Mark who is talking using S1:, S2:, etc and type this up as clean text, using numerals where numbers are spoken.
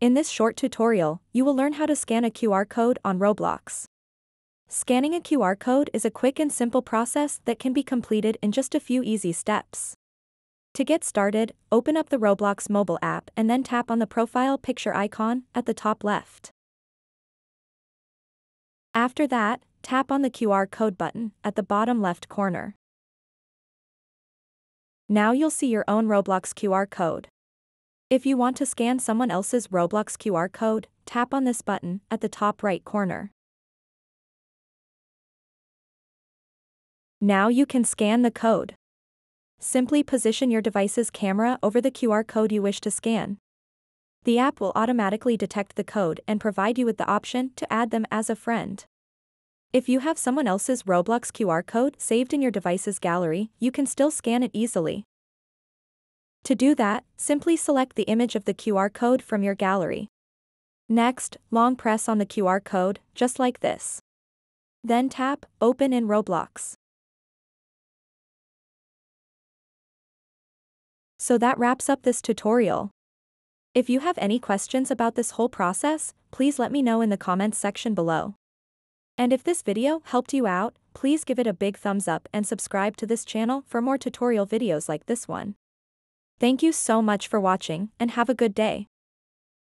S1: In this short tutorial, you will learn how to scan a QR code on Roblox. Scanning a QR code is a quick and simple process that can be completed in just a few easy steps. To get started, open up the Roblox mobile app and then tap on the profile picture icon at the top left. After that, tap on the QR code button at the bottom left corner. Now you'll see your own Roblox QR code. If you want to scan someone else's Roblox QR code, tap on this button at the top right corner. Now you can scan the code. Simply position your device's camera over the QR code you wish to scan. The app will automatically detect the code and provide you with the option to add them as a friend. If you have someone else's Roblox QR code saved in your device's gallery, you can still scan it easily. To do that, simply select the image of the QR code from your gallery. Next, long press on the QR code, just like this. Then tap Open in Roblox. So that wraps up this tutorial. If you have any questions about this whole process, please let me know in the comments section below. And if this video helped you out, please give it a big thumbs up and subscribe to this channel for more tutorial videos like this one. Thank you so much for watching and have a good day.